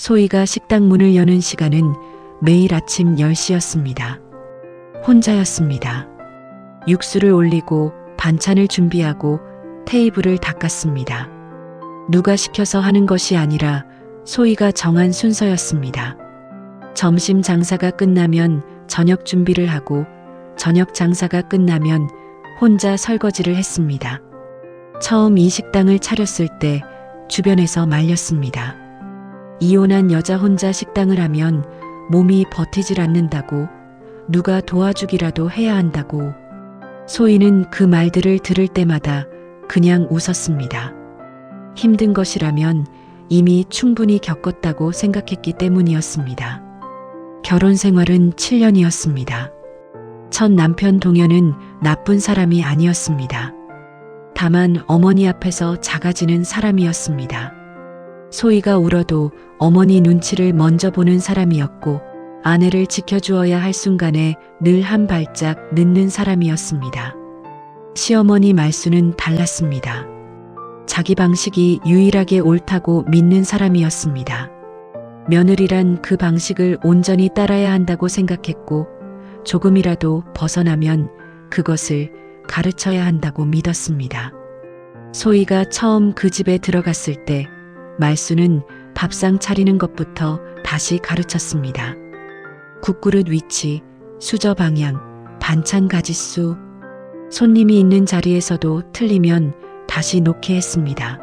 소희가 식당 문을 여는 시간은 매일 아침 10시였습니다. 혼자였습니다. 육수를 올리고 반찬을 준비하고 테이블을 닦았습니다. 누가 시켜서 하는 것이 아니라 소희가 정한 순서였습니다. 점심 장사가 끝나면 저녁 준비를 하고 저녁 장사가 끝나면 혼자 설거지를 했습니다. 처음 이 식당을 차렸을 때 주변에서 말렸습니다. 이혼한 여자 혼자 식당을 하면 몸이 버티질 않는다고, 누가 도와주기라도 해야 한다고. 소희는 그 말들을 들을 때마다 그냥 웃었습니다. 힘든 것이라면 이미 충분히 겪었다고 생각했기 때문이었습니다. 결혼 생활은 7년이었습니다. 첫 남편 동현은 나쁜 사람이 아니었습니다. 다만 어머니 앞에서 작아지는 사람이었습니다. 소희가 울어도 어머니 눈치를 먼저 보는 사람이었고, 아내를 지켜주어야 할 순간에 늘 한 발짝 늦는 사람이었습니다. 시어머니 말수는 달랐습니다. 자기 방식이 유일하게 옳다고 믿는 사람이었습니다. 며느리란 그 방식을 온전히 따라야 한다고 생각했고, 조금이라도 벗어나면 그것을 가르쳐야 한다고 믿었습니다. 소희가 처음 그 집에 들어갔을 때 말수는 밥상 차리는 것부터 다시 가르쳤습니다. 국그릇 위치, 수저 방향, 반찬 가짓수, 손님이 있는 자리에서도 틀리면 다시 놓게 했습니다.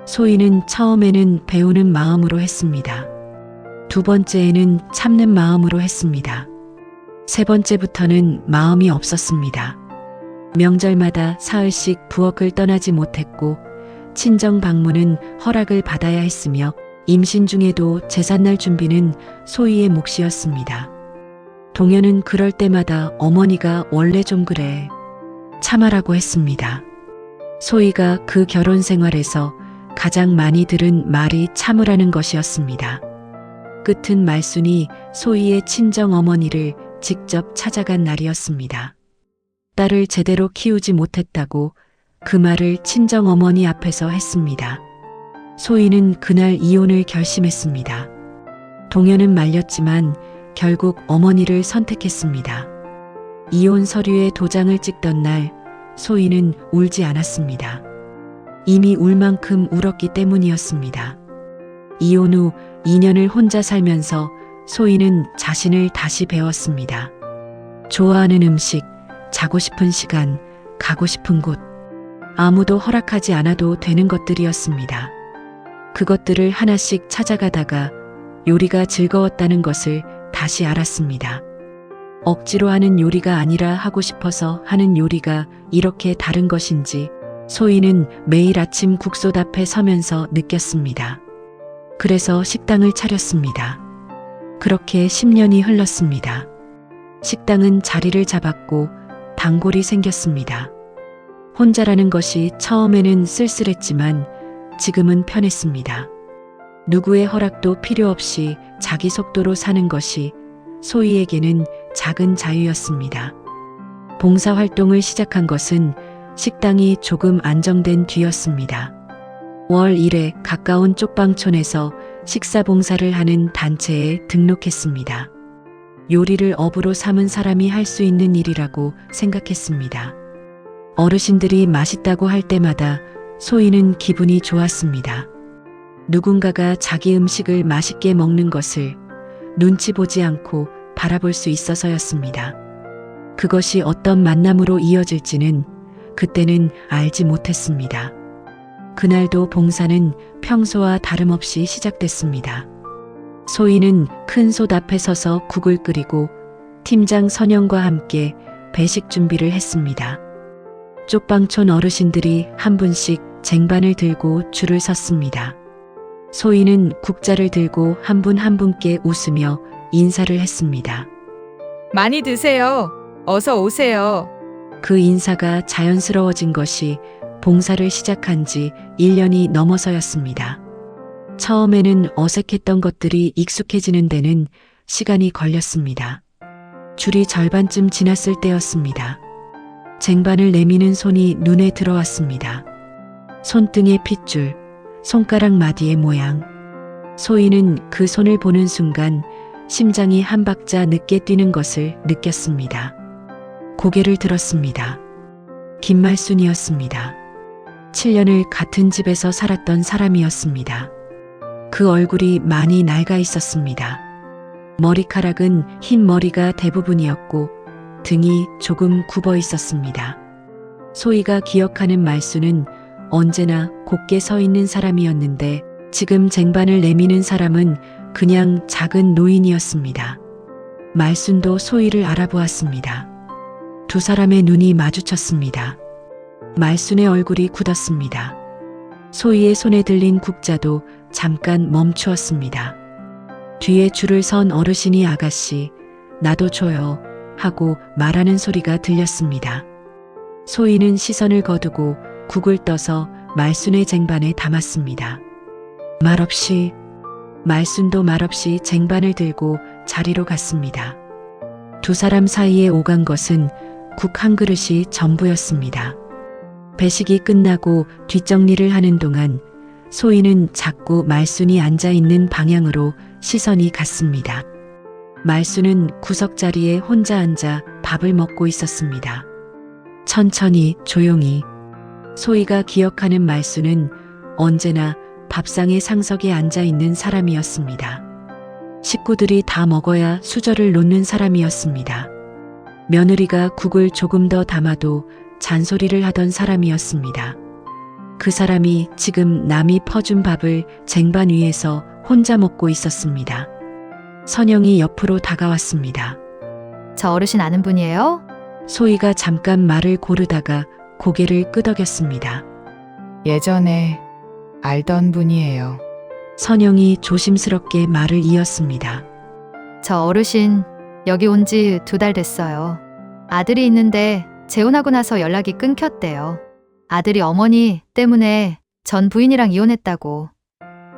소희는 처음에는 배우는 마음으로 했습니다. 두 번째에는 참는 마음으로 했습니다. 세 번째부터는 마음이 없었습니다. 명절마다 사흘씩 부엌을 떠나지 못했고, 친정 방문은 허락을 받아야 했으며, 임신 중에도 제삿날 준비는 소희의 몫이었습니다. 동현은 그럴 때마다 어머니가 원래 좀 그래, 참아라고 했습니다. 소희가 그 결혼 생활에서 가장 많이 들은 말이 참으라는 것이었습니다. 끝은 말순이 소희의 친정 어머니를 직접 찾아간 날이었습니다. 딸을 제대로 키우지 못했다고 그 말을 친정 어머니 앞에서 했습니다. 소희는 그날 이혼을 결심했습니다. 동현은 말렸지만 결국 어머니를 선택했습니다. 이혼 서류에 도장을 찍던 날 소희는 울지 않았습니다. 이미 울 만큼 울었기 때문이었습니다. 이혼 후 2년을 혼자 살면서 소희는 자신을 다시 배웠습니다. 좋아하는 음식, 자고 싶은 시간, 가고 싶은 곳, 아무도 허락하지 않아도 되는 것들이었습니다. 그것들을 하나씩 찾아가다가 요리가 즐거웠다는 것을 다시 알았습니다. 억지로 하는 요리가 아니라 하고 싶어서 하는 요리가 이렇게 다른 것인지 소희는 매일 아침 국솥 앞에 서면서 느꼈습니다. 그래서 식당을 차렸습니다. 그렇게 10년이 흘렀습니다. 식당은 자리를 잡았고 단골이 생겼습니다. 혼자라는 것이 처음에는 쓸쓸했지만 지금은 편했습니다. 누구의 허락도 필요 없이 자기 속도로 사는 것이 소희에게는 작은 자유였습니다. 봉사활동을 시작한 것은 식당이 조금 안정된 뒤였습니다. 월 1회 가까운 쪽방촌에서 식사봉사를 하는 단체에 등록했습니다. 요리를 업으로 삼은 사람이 할 수 있는 일이라고 생각했습니다. 어르신들이 맛있다고 할 때마다 소희는 기분이 좋았습니다. 누군가가 자기 음식을 맛있게 먹는 것을 눈치 보지 않고 바라볼 수 있어서였습니다. 그것이 어떤 만남으로 이어질지는 그때는 알지 못했습니다. 그날도 봉사는 평소와 다름없이 시작됐습니다. 소희는 큰 솥 앞에 서서 국을 끓이고 팀장 선영과 함께 배식 준비를 했습니다. 쪽방촌 어르신들이 한 분씩 쟁반을 들고 줄을 섰습니다. 소희는 국자를 들고 한 분 한 분께 웃으며 인사를 했습니다. 많이 드세요. 어서 오세요. 그 인사가 자연스러워진 것이 봉사를 시작한 지 1년이 넘어서였습니다. 처음에는 어색했던 것들이 익숙해지는 데는 시간이 걸렸습니다. 줄이 절반쯤 지났을 때였습니다. 쟁반을 내미는 손이 눈에 들어왔습니다. 손등의 핏줄, 손가락 마디의 모양. 소희는 그 손을 보는 순간 심장이 한 박자 늦게 뛰는 것을 느꼈습니다. 고개를 들었습니다. 김말순이었습니다. 7년을 같은 집에서 살았던 사람이었습니다. 그 얼굴이 많이 낡아 있었습니다. 머리카락은 흰 머리가 대부분이었고 등이 조금 굽어 있었습니다. 소희가 기억하는 말순은 언제나 곧게 서 있는 사람이었는데 지금 쟁반을 내미는 사람은 그냥 작은 노인이었습니다. 말순도 소희를 알아보았습니다. 두 사람의 눈이 마주쳤습니다. 말순의 얼굴이 굳었습니다. 소희의 손에 들린 국자도 잠깐 멈추었습니다. 뒤에 줄을 선 어르신이 아가씨, 나도 줘요 하고 말하는 소리가 들렸습니다. 소희는 시선을 거두고 국을 떠서 말순의 쟁반에 담았습니다. 말없이, 말순도 말없이 쟁반을 들고 자리로 갔습니다. 두 사람 사이에 오간 것은 국 한 그릇이 전부였습니다. 배식이 끝나고 뒷정리를 하는 동안 소희는 자꾸 말순이 앉아 있는 방향으로 시선이 갔습니다. 말순은 구석자리에 혼자 앉아 밥을 먹고 있었습니다. 천천히 조용히. 소희가 기억하는 말순은 언제나 밥상의 상석에 앉아 있는 사람이었습니다. 식구들이 다 먹어야 수저를 놓는 사람이었습니다. 며느리가 국을 조금 더 담아도 잔소리를 하던 사람이었습니다. 그 사람이 지금 남이 퍼준 밥을 쟁반 위에서 혼자 먹고 있었습니다. 선영이 옆으로 다가왔습니다. 저 어르신 아는 분이에요? 소희가 잠깐 말을 고르다가 고개를 끄덕였습니다. 예전에 알던 분이에요. 선영이 조심스럽게 말을 이었습니다. 저 어르신 여기 온 지 2달 됐어요. 아들이 있는데 재혼하고 나서 연락이 끊겼대요. 아들이 어머니 때문에 전 부인이랑 이혼했다고.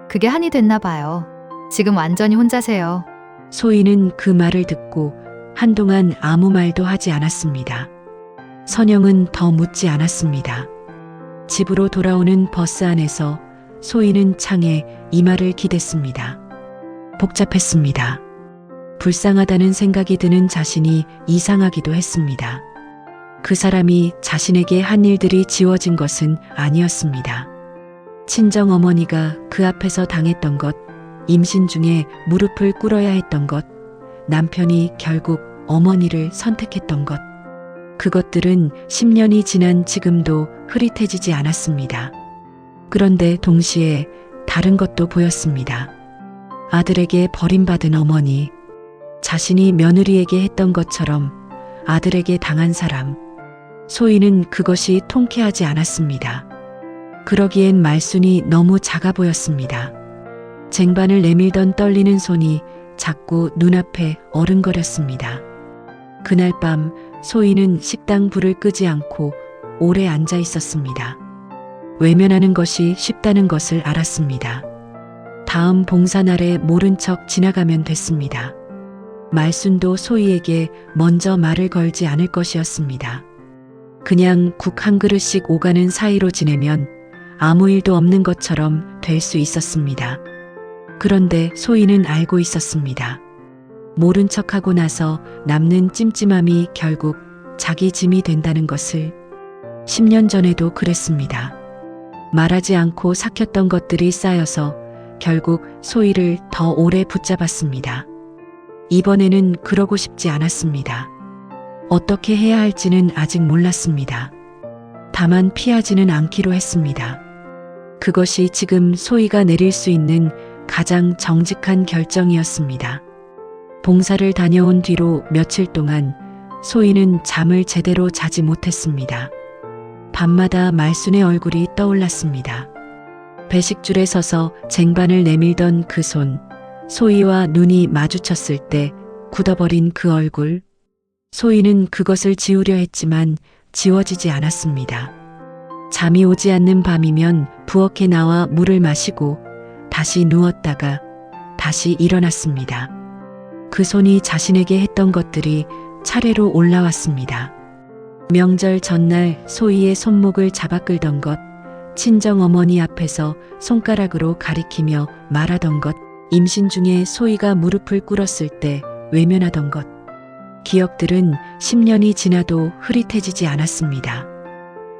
그게 한이 됐나 봐요. 지금 완전히 혼자세요. 소희는 그 말을 듣고 한동안 아무 말도 하지 않았습니다. 선영은 더 묻지 않았습니다. 집으로 돌아오는 버스 안에서 소희는 창에 이마를 기댔습니다. 복잡했습니다. 불쌍하다는 생각이 드는 자신이 이상하기도 했습니다. 그 사람이 자신에게 한 일들이 지워진 것은 아니었습니다. 친정 어머니가 그 앞에서 당했던 것, 임신 중에 무릎을 꿇어야 했던 것, 남편이 결국 어머니를 선택했던 것, 그것들은 10년이 지난 지금도 흐릿해지지 않았습니다. 그런데 동시에 다른 것도 보였습니다. 아들에게 버림받은 어머니, 자신이 며느리에게 했던 것처럼 아들에게 당한 사람, 소희는 그것이 통쾌하지 않았습니다. 그러기엔 말순이 너무 작아 보였습니다. 쟁반을 내밀던 떨리는 손이 자꾸 눈앞에 어른거렸습니다. 그날 밤 소희는 식당 불을 끄지 않고 오래 앉아 있었습니다. 외면하는 것이 쉽다는 것을 알았습니다. 다음 봉사날에 모른 척 지나가면 됐습니다. 말순도 소희에게 먼저 말을 걸지 않을 것이었습니다. 그냥 국 한 그릇씩 오가는 사이로 지내면 아무 일도 없는 것처럼 될 수 있었습니다. 그런데 소희는 알고 있었습니다. 모른 척하고 나서 남는 찜찜함이 결국 자기 짐이 된다는 것을. 10년 전에도 그랬습니다. 말하지 않고 삭혔던 것들이 쌓여서 결국 소희를 더 오래 붙잡았습니다. 이번에는 그러고 싶지 않았습니다. 어떻게 해야 할지는 아직 몰랐습니다. 다만 피하지는 않기로 했습니다. 그것이 지금 소희가 내릴 수 있는 가장 정직한 결정이었습니다. 봉사를 다녀온 뒤로 며칠 동안 소희는 잠을 제대로 자지 못했습니다. 밤마다 말순의 얼굴이 떠올랐습니다. 배식줄에 서서 쟁반을 내밀던 그 손, 소희와 눈이 마주쳤을 때 굳어버린 그 얼굴. 소희는 그것을 지우려 했지만 지워지지 않았습니다. 잠이 오지 않는 밤이면 부엌에 나와 물을 마시고 다시 누웠다가 다시 일어났습니다. 그 손이 자신에게 했던 것들이 차례로 올라왔습니다. 명절 전날 소희의 손목을 잡아 끌던 것, 친정 어머니 앞에서 손가락으로 가리키며 말하던 것, 임신 중에 소희가 무릎을 꿇었을 때 외면하던 것. 기억들은 10년이 지나도 흐릿해지지 않았습니다.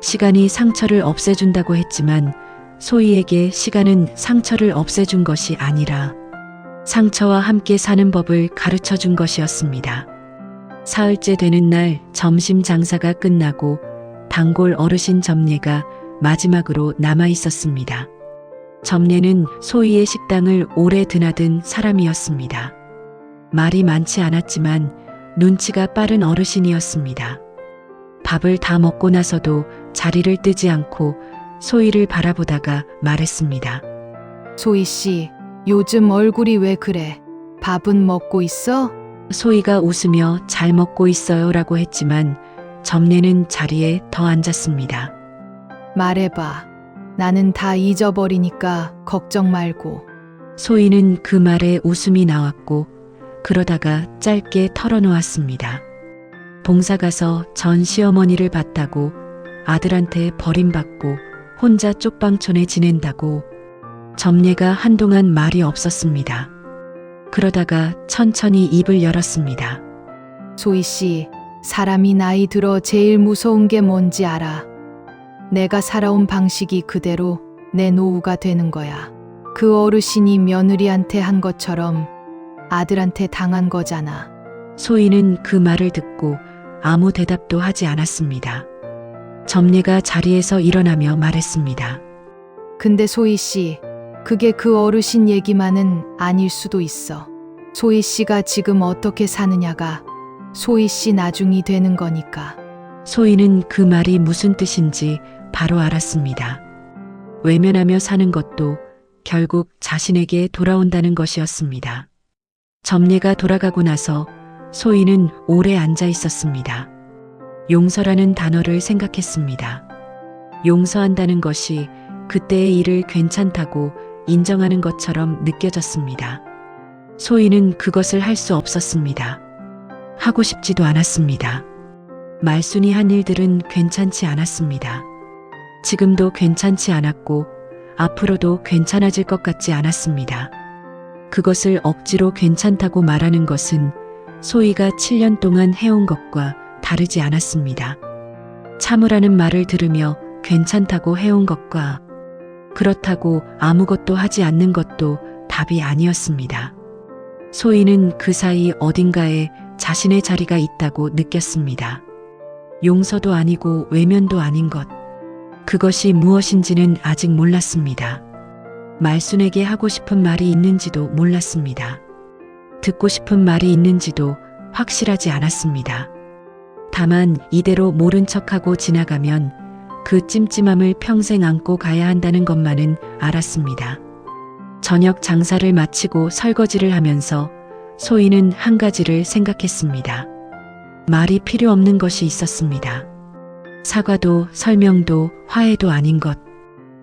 시간이 상처를 없애준다고 했지만 소희에게 시간은 상처를 없애준 것이 아니라 상처와 함께 사는 법을 가르쳐 준 것이었습니다. 사흘째 되는 날 점심 장사가 끝나고 단골 어르신 점례가 마지막으로 남아 있었습니다. 점례는 소희의 식당을 오래 드나든 사람이었습니다. 말이 많지 않았지만 눈치가 빠른 어르신이었습니다. 밥을 다 먹고 나서도 자리를 뜨지 않고 소희를 바라보다가 말했습니다. 소희 씨, 요즘 얼굴이 왜 그래? 밥은 먹고 있어? 소희가 웃으며 잘 먹고 있어요 라고 했지만 점례는 자리에 더 앉았습니다. 말해봐. 나는 다 잊어버리니까 걱정 말고. 소희는 그 말에 웃음이 나왔고 그러다가 짧게 털어놓았습니다. 봉사 가서 전 시어머니를 봤다고, 아들한테 버림받고 혼자 쪽방촌에 지낸다고. 점례가 한동안 말이 없었습니다. 그러다가 천천히 입을 열었습니다. 소희 씨, 사람이 나이 들어 제일 무서운 게 뭔지 알아? 내가 살아온 방식이 그대로 내 노후가 되는 거야. 그 어르신이 며느리한테 한 것처럼 아들한테 당한 거잖아. 소희는 그 말을 듣고 아무 대답도 하지 않았습니다. 점례가 자리에서 일어나며 말했습니다. 근데 소희 씨, 그게 그 어르신 얘기만은 아닐 수도 있어. 소희 씨가 지금 어떻게 사느냐가 소희 씨 나중이 되는 거니까. 소희는 그 말이 무슨 뜻인지 바로 알았습니다. 외면하며 사는 것도 결국 자신에게 돌아온다는 것이었습니다. 점례가 돌아가고 나서 소희는 오래 앉아 있었습니다. 용서라는 단어를 생각했습니다. 용서한다는 것이 그때의 일을 괜찮다고 인정하는 것처럼 느껴졌습니다. 소희는 그것을 할 수 없었습니다. 하고 싶지도 않았습니다. 말순이 한 일들은 괜찮지 않았습니다. 지금도 괜찮지 않았고 앞으로도 괜찮아질 것 같지 않았습니다. 그것을 억지로 괜찮다고 말하는 것은 소희가 7년 동안 해온 것과 다르지 않았습니다. 참으라는 말을 들으며 괜찮다고 해온 것과 그렇다고 아무것도 하지 않는 것도 답이 아니었습니다. 소희는 그 사이 어딘가에 자신의 자리가 있다고 느꼈습니다. 용서도 아니고 외면도 아닌 것. 그것이 무엇인지는 아직 몰랐습니다. 말순에게 하고 싶은 말이 있는지도 몰랐습니다. 듣고 싶은 말이 있는지도 확실하지 않았습니다. 다만 이대로 모른 척하고 지나가면 그 찜찜함을 평생 안고 가야 한다는 것만은 알았습니다. 저녁 장사를 마치고 설거지를 하면서 소희는 한 가지를 생각했습니다. 말이 필요 없는 것이 있었습니다. 사과도 설명도 화해도 아닌 것.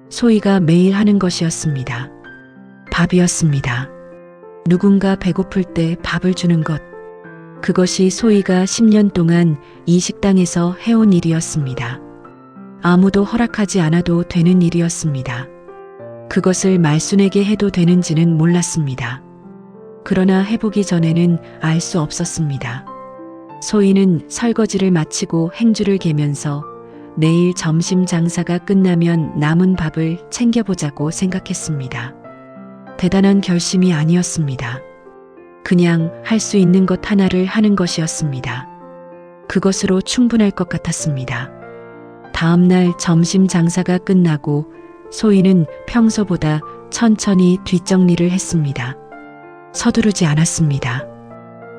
소희가 매일 하는 것이었습니다. 밥이었습니다. 누군가 배고플 때 밥을 주는 것. 그것이 소희가 10년 동안 이 식당에서 해온 일이었습니다. 아무도 허락하지 않아도 되는 일이었습니다. 그것을 말순에게 해도 되는지는 몰랐습니다. 그러나 해보기 전에는 알 수 없었습니다. 소희는 설거지를 마치고 행주를 개면서 내일 점심 장사가 끝나면 남은 밥을 챙겨보자고 생각했습니다. 대단한 결심이 아니었습니다. 그냥 할 수 있는 것 하나를 하는 것이었습니다. 그것으로 충분할 것 같았습니다. 다음 날 점심 장사가 끝나고 소희는 평소보다 천천히 뒷정리를 했습니다. 서두르지 않았습니다.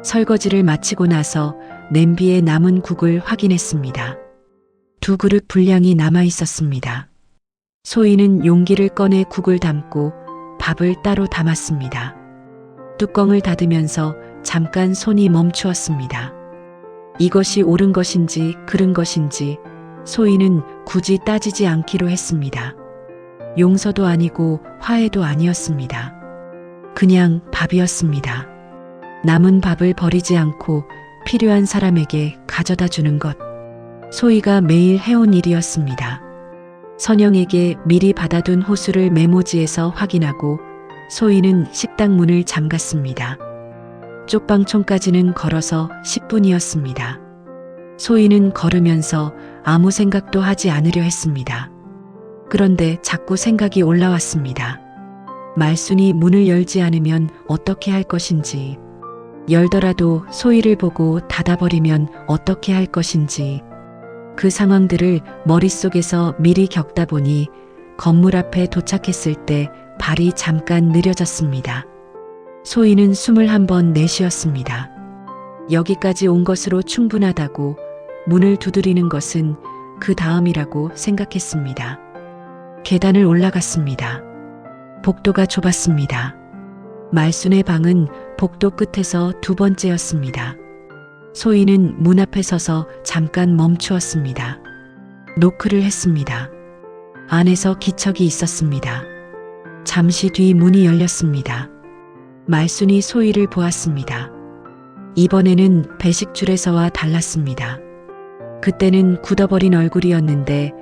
설거지를 마치고 나서 냄비에 남은 국을 확인했습니다. 2그릇 분량이 남아 있었습니다. 소희는 용기를 꺼내 국을 담고 밥을 따로 담았습니다. 뚜껑을 닫으면서 잠깐 손이 멈추었습니다. 이것이 옳은 것인지 그른 것인지 소희는 굳이 따지지 않기로 했습니다. 용서도 아니고 화해도 아니었습니다. 그냥 밥이었습니다. 남은 밥을 버리지 않고 필요한 사람에게 가져다 주는 것. 소희가 매일 해온 일이었습니다. 선영에게 미리 받아둔 호수를 메모지에서 확인하고 소희는 식당 문을 잠갔습니다. 쪽방촌까지는 걸어서 10분이었습니다. 소희는 걸으면서 아무 생각도 하지 않으려 했습니다. 그런데 자꾸 생각이 올라왔습니다. 말순이 문을 열지 않으면 어떻게 할 것인지, 열더라도 소희를 보고 닫아버리면 어떻게 할 것인지, 그 상황들을 머릿속에서 미리 겪다 보니 건물 앞에 도착했을 때 발이 잠깐 느려졌습니다. 소희는 숨을 한번 내쉬었습니다. 여기까지 온 것으로 충분하다고 문을 두드리는 것은 그 다음이라고 생각했습니다. 계단을 올라갔습니다. 복도가 좁았습니다. 말순의 방은 복도 끝에서 두 번째였습니다. 소희는 문 앞에 서서 잠깐 멈추었습니다. 노크를 했습니다. 안에서 기척이 있었습니다. 잠시 뒤 문이 열렸습니다. 말순이 소희를 보았습니다. 이번에는 배식줄에서와 달랐습니다. 그때는 굳어버린 얼굴이었는데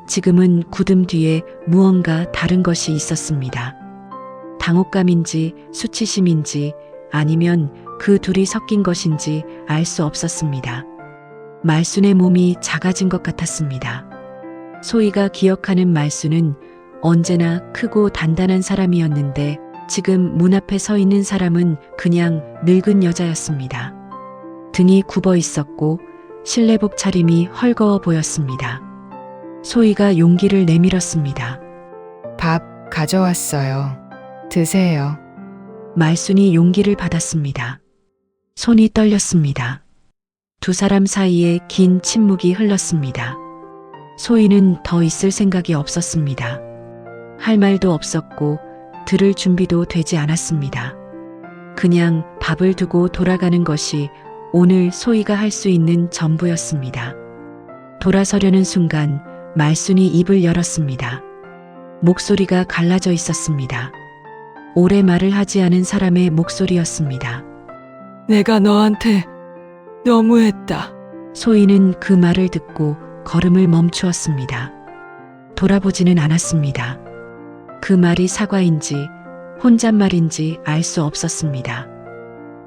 지금은 굳음 뒤에 무언가 다른 것이 있었습니다. 당혹감인지 수치심인지 아니면 그 둘이 섞인 것인지 알 수 없었습니다. 말순의 몸이 작아진 것 같았습니다. 소희가 기억하는 말순은 언제나 크고 단단한 사람이었는데 지금 문 앞에 서 있는 사람은 그냥 늙은 여자였습니다. 등이 굽어 있었고 실내복 차림이 헐거워 보였습니다. 소희가 용기를 내밀었습니다. 밥 가져왔어요. 드세요. 말순이 용기를 받았습니다. 손이 떨렸습니다. 두 사람 사이에 긴 침묵이 흘렀습니다. 소희는 더 있을 생각이 없었습니다. 할 말도 없었고 들을 준비도 되지 않았습니다. 그냥 밥을 두고 돌아가는 것이 오늘 소희가 할 수 있는 전부였습니다. 돌아서려는 순간 말순이 입을 열었습니다. 목소리가 갈라져 있었습니다. 오래 말을 하지 않은 사람의 목소리였습니다. 내가 너한테 너무했다. 소희는 그 말을 듣고 걸음을 멈추었습니다. 돌아보지는 않았습니다. 그 말이 사과인지 혼잣말인지 알 수 없었습니다.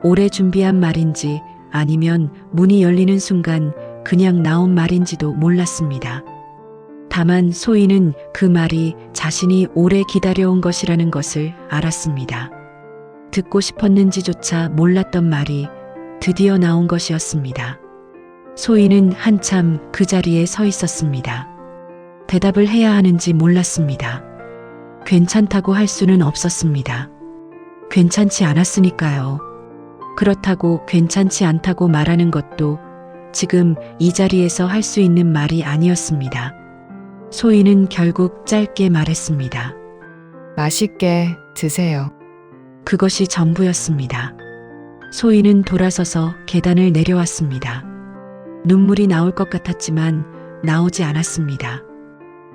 오래 준비한 말인지 아니면 문이 열리는 순간 그냥 나온 말인지도 몰랐습니다. 다만 소희는 그 말이 자신이 오래 기다려온 것이라는 것을 알았습니다. 듣고 싶었는지조차 몰랐던 말이 드디어 나온 것이었습니다. 소희는 한참 그 자리에 서 있었습니다. 대답을 해야 하는지 몰랐습니다. 괜찮다고 할 수는 없었습니다. 괜찮지 않았으니까요. 그렇다고 괜찮지 않다고 말하는 것도 지금 이 자리에서 할 수 있는 말이 아니었습니다. 소희는 결국 짧게 말했습니다. 맛있게 드세요. 그것이 전부였습니다. 소희는 돌아서서 계단을 내려왔습니다. 눈물이 나올 것 같았지만 나오지 않았습니다.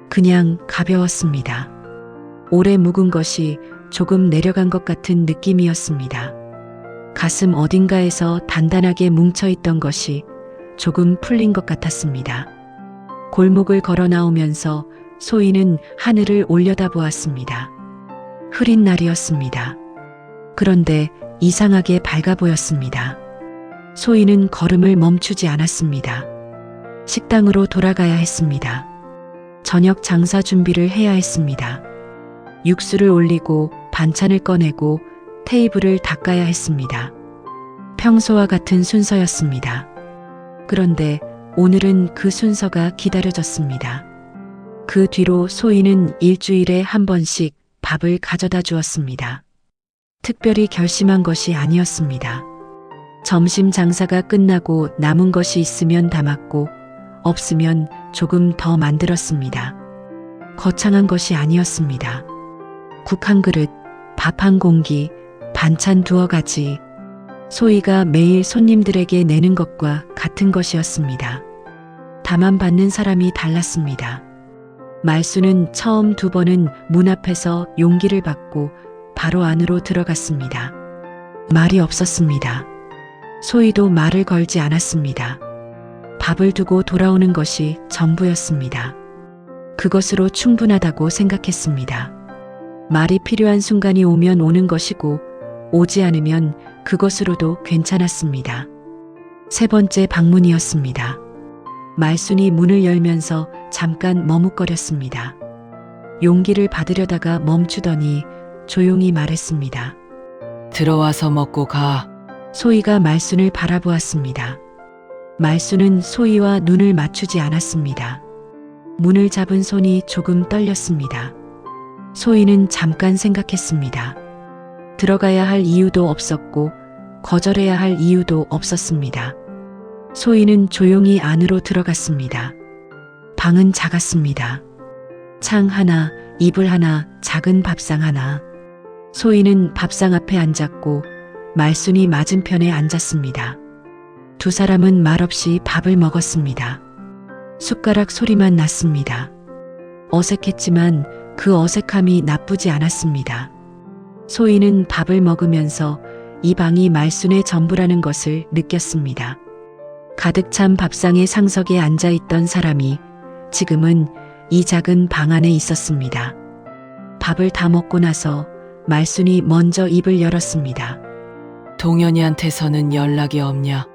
그냥 가벼웠습니다. 오래 묵은 것이 조금 내려간 것 같은 느낌이었습니다. 가슴 어딘가에서 단단하게 뭉쳐있던 것이 조금 풀린 것 같았습니다. 골목을 걸어 나오면서 소희는 하늘을 올려다보았습니다. 흐린 날이었습니다. 그런데 이상하게 밝아 보였습니다. 소희는 걸음을 멈추지 않았습니다. 식당으로 돌아가야 했습니다. 저녁 장사 준비를 해야 했습니다. 육수를 올리고 반찬을 꺼내고 테이블을 닦아야 했습니다. 평소와 같은 순서였습니다. 그런데 오늘은 그 순서가 기다려졌습니다. 그 뒤로 소희는 일주일에 한 번씩 밥을 가져다 주었습니다. 특별히 결심한 것이 아니었습니다. 점심 장사가 끝나고 남은 것이 있으면 담았고 없으면 조금 더 만들었습니다. 거창한 것이 아니었습니다. 국 한 그릇, 밥 한 공기, 반찬 두어 가지. 소희가 매일 손님들에게 내는 것과 같은 것이었습니다. 다만 받는 사람이 달랐습니다. 말순은 처음 두 번은 문 앞에서 용기를 받고 바로 안으로 들어갔습니다. 말이 없었습니다. 소희도 말을 걸지 않았습니다. 밥을 두고 돌아오는 것이 전부였습니다. 그것으로 충분하다고 생각했습니다. 말이 필요한 순간이 오면 오는 것이고 오지 않으면 그것으로도 괜찮았습니다. 세 번째 방문이었습니다. 말순이 문을 열면서 잠깐 머뭇거렸습니다. 용기를 받으려다가 멈추더니 조용히 말했습니다. 들어와서 먹고 가. 소희가 말순을 바라보았습니다. 말순은 소희와 눈을 맞추지 않았습니다. 문을 잡은 손이 조금 떨렸습니다. 소희는 잠깐 생각했습니다. 들어가야 할 이유도 없었고 거절해야 할 이유도 없었습니다. 소희는 조용히 안으로 들어갔습니다. 방은 작았습니다. 창 하나, 이불 하나, 작은 밥상 하나. 소희는 밥상 앞에 앉았고 말순이 맞은편에 앉았습니다. 두 사람은 말없이 밥을 먹었습니다. 숟가락 소리만 났습니다. 어색했지만 그 어색함이 나쁘지 않았습니다. 소희는 밥을 먹으면서 이 방이 말순의 전부라는 것을 느꼈습니다. 가득 찬 밥상의 상석에 앉아있던 사람이 지금은 이 작은 방 안에 있었습니다. 밥을 다 먹고 나서 말순이 먼저 입을 열었습니다. 동현이한테서는 연락이 없냐?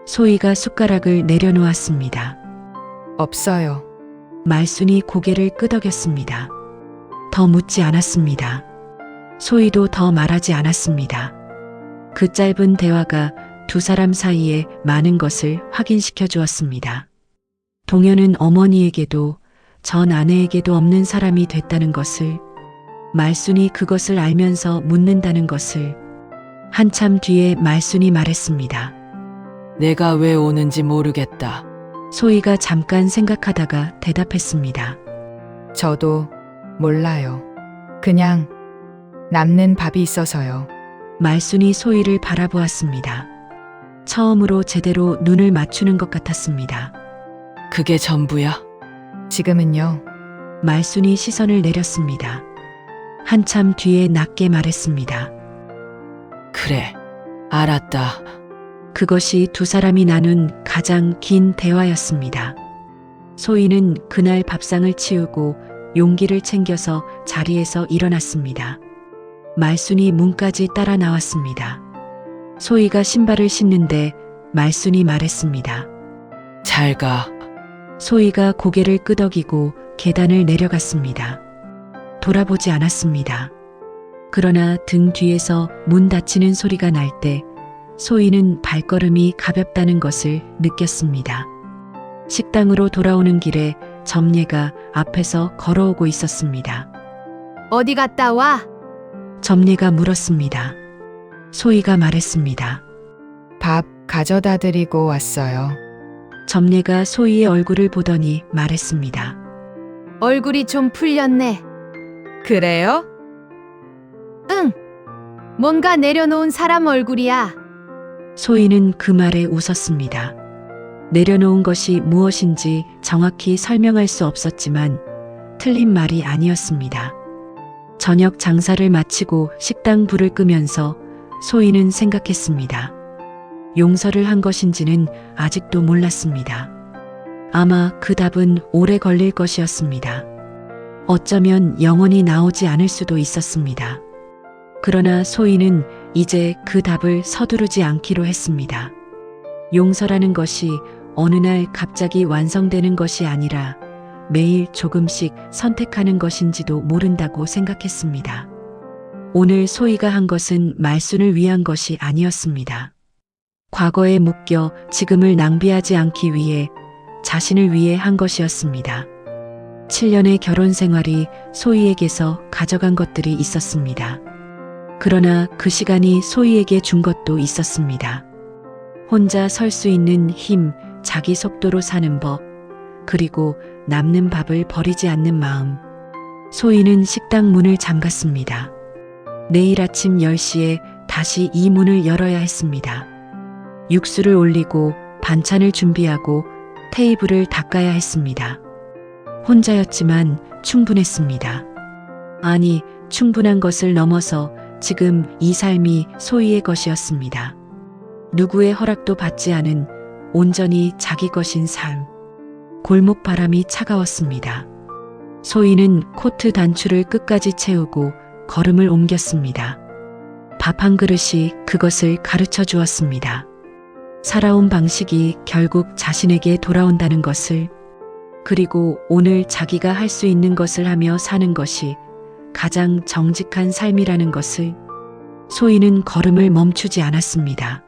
소희가 숟가락을 내려놓았습니다. 없어요. 말순이 고개를 끄덕였습니다. 더 묻지 않았습니다. 소희도 더 말하지 않았습니다. 그 짧은 대화가 두 사람 사이에 많은 것을 확인시켜 주었습니다. 동현은 어머니에게도 전 아내에게도 없는 사람이 됐다는 것을, 말순이 그것을 알면서 묻는다는 것을. 한참 뒤에 말순이 말했습니다. 내가 왜 오는지 모르겠다. 소희가 잠깐 생각하다가 대답했습니다. 저도 몰라요. 그냥 남는 밥이 있어서요. 말순이 소희를 바라보았습니다. 처음으로 제대로 눈을 맞추는 것 같았습니다. 그게 전부야? 지금은요. 말순이 시선을 내렸습니다. 한참 뒤에 낮게 말했습니다. 그래, 알았다. 그것이 두 사람이 나눈 가장 긴 대화였습니다. 소희는 그날 밥상을 치우고 용기를 챙겨서 자리에서 일어났습니다. 말순이 문까지 따라 나왔습니다. 소희가 신발을 신는데 말순이 말했습니다. 잘 가. 소희가 고개를 끄덕이고 계단을 내려갔습니다. 돌아보지 않았습니다. 그러나 등 뒤에서 문 닫히는 소리가 날 때 소희는 발걸음이 가볍다는 것을 느꼈습니다. 식당으로 돌아오는 길에 점례가 앞에서 걸어오고 있었습니다. 어디 갔다 와? 점례가 물었습니다. 소희가 말했습니다. 밥 가져다 드리고 왔어요. 점례가 소희의 얼굴을 보더니 말했습니다. 얼굴이 좀 풀렸네. 그래요? 응. 뭔가 내려놓은 사람 얼굴이야. 소희는 그 말에 웃었습니다. 내려놓은 것이 무엇인지 정확히 설명할 수 없었지만 틀린 말이 아니었습니다. 저녁 장사를 마치고 식당 불을 끄면서 소희는 생각했습니다. 용서를 한 것인지는 아직도 몰랐습니다. 아마 그 답은 오래 걸릴 것이었습니다. 어쩌면 영원히 나오지 않을 수도 있었습니다. 그러나 소희는 이제 그 답을 서두르지 않기로 했습니다. 용서라는 것이 어느 날 갑자기 완성되는 것이 아니라 매일 조금씩 선택하는 것인지도 모른다고 생각했습니다. 오늘 소희가 한 것은 말순을 위한 것이 아니었습니다. 과거에 묶여 지금을 낭비하지 않기 위해 자신을 위해 한 것이었습니다. 7년의 결혼 생활이 소희에게서 가져간 것들이 있었습니다. 그러나 그 시간이 소희에게 준 것도 있었습니다. 혼자 설 수 있는 힘, 자기 속도로 사는 법, 그리고 남는 밥을 버리지 않는 마음. 소희는 식당 문을 잠갔습니다. 내일 아침 10시에 다시 이 문을 열어야 했습니다. 육수를 올리고 반찬을 준비하고 테이블을 닦아야 했습니다. 혼자였지만 충분했습니다. 아니, 충분한 것을 넘어서 지금 이 삶이 소희의 것이었습니다. 누구의 허락도 받지 않은 온전히 자기 것인 삶. 골목 바람이 차가웠습니다. 소희는 코트 단추를 끝까지 채우고 걸음을 옮겼습니다. 밥 한 그릇이 그것을 가르쳐 주었습니다. 살아온 방식이 결국 자신에게 돌아온다는 것을, 그리고 오늘 자기가 할 수 있는 것을 하며 사는 것이 가장 정직한 삶이라는 것을. 소희는 걸음을 멈추지 않았습니다.